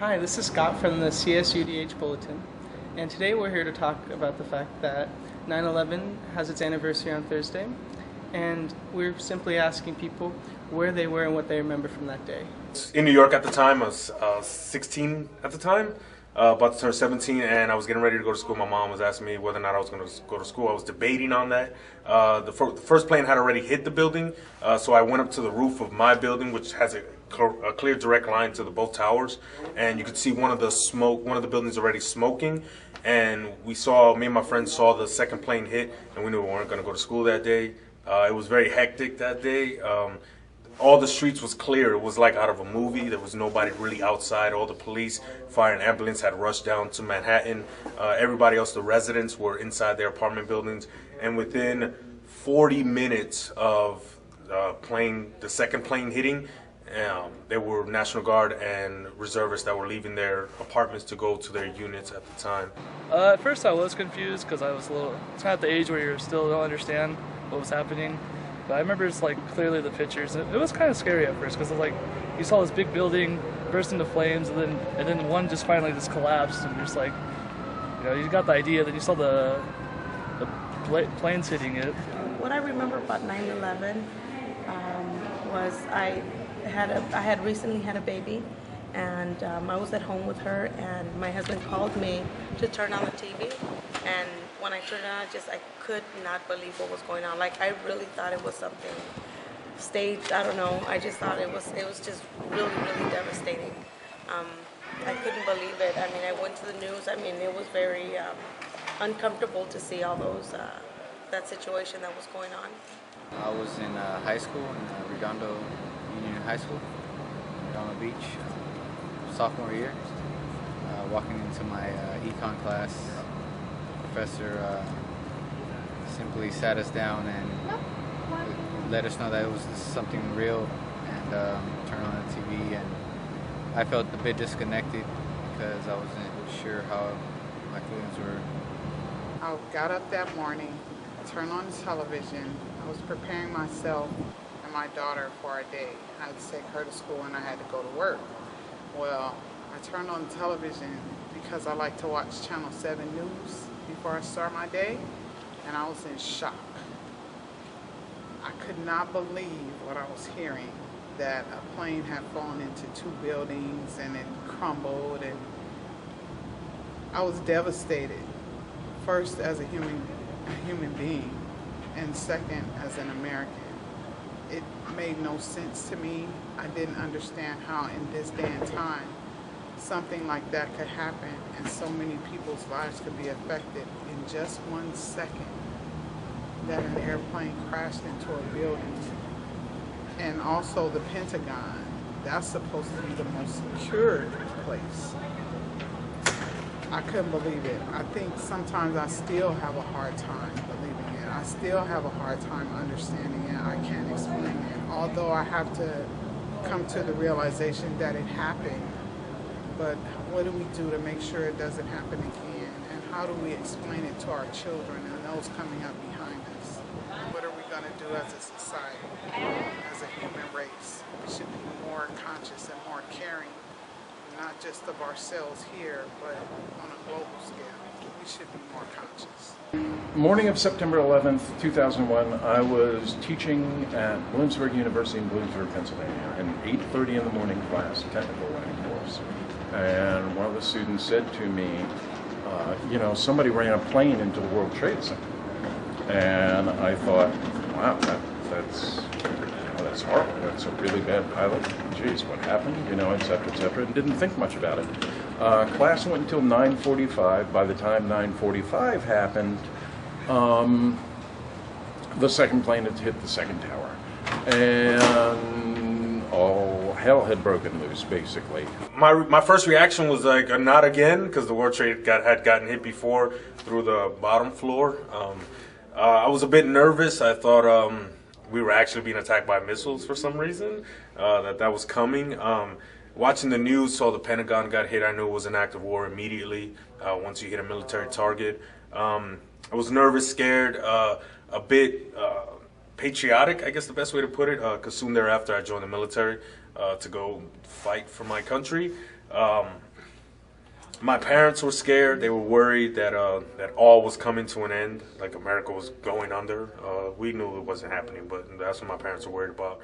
Hi, this is Scott from the CSUDH Bulletin, and today we're here to talk about the fact that 9/11 has its anniversary on Thursday, and we're simply asking people where they were and what they remember from that day. In New York at the time. I was 16 at the time, about to turn 17, and I was getting ready to go to school. My mom was asking me whether or not I was going to go to school. I was debating on that. The first plane had already hit the building, so I went up to the roof of my building, which has a clear direct line to the both towers, and you could see one of the buildings already smoking. And me and my friends saw the second plane hit, and we knew we weren't going to go to school that day. It was very hectic that day. All the streets was clear. It was like out of a movie. There was nobody really outside. All the police, fire, and ambulance had rushed down to Manhattan. Everybody else, the residents, were inside their apartment buildings. And within 40 minutes of the second plane hitting, there were National Guard and reservists that were leaving their apartments to go to their units at the time. At first I was confused because I was it's kind of the age where you still don't understand what was happening. But I remember just clearly the pictures. It was kind of scary at first because you saw this big building burst into flames, and then one just finally just collapsed, and you're just you got the idea. Then you saw the planes hitting it. What I remember about 9/11 was I had recently had a baby, and I was at home with her, and my husband called me to turn on the TV, and when I turned it on, I could not believe what was going on. I really thought it was something staged. I don't know. I just thought it was just really, really devastating. I couldn't believe it. I mean, I went to the news. I mean, it was very uncomfortable to see all that situation that was going on. I was in high school in Redondo Union High School, Redondo Beach, sophomore year. Walking into my econ class, the professor simply sat us down and let us know that it was something real, and turned on the TV, and I felt a bit disconnected because I wasn't sure how my feelings were. I got up that morning, turned on the television. I was preparing myself and my daughter for our day. I had to take her to school and I had to go to work. Well, I turned on the television because I like to watch Channel 7 News before I start my day, and I was in shock. I could not believe what I was hearing, that a plane had fallen into two buildings and it crumbled, and I was devastated. First as a human being, and second as an American. It made no sense to me. I didn't understand how in this day and time something like that could happen and so many people's lives could be affected in just 1 second that an airplane crashed into a building. And also the Pentagon, that's supposed to be the most secured place. I couldn't believe it. I think sometimes I still have a hard time believing it. I still have a hard time understanding it. I can't explain it. Although I have to come to the realization that it happened. But what do we do to make sure it doesn't happen again? And how do we explain it to our children and those coming up behind us? What are we going to do as a society, as a human race? We should be more conscious and more caring, not just of ourselves here, but on a global scale. We should be more conscious. Morning of September 11th, 2001, I was teaching at Bloomsburg University in Bloomsburg, Pennsylvania, an 8:30 in the morning class, technical writing course. And one of the students said to me, somebody ran a plane into the World Trade Center. And I thought, wow, that's horrible. That's a really bad pilot. Geez, what happened? Et cetera, et cetera. And didn't think much about it. Class went until 9:45. By the time 9:45 happened, the second plane had hit the second tower. And all hell had broken loose, basically. My first reaction was not again, because the World Trade had gotten hit before through the bottom floor. I was a bit nervous. I thought we were actually being attacked by missiles for some reason, that was coming. Watching the news, saw the Pentagon got hit. I knew it was an act of war immediately once you hit a military target. I was nervous, scared, a bit patriotic, I guess the best way to put it, because soon thereafter I joined the military to go fight for my country. My parents were scared. They were worried that that all was coming to an end, like America was going under. We knew it wasn't happening, but that's what my parents were worried about.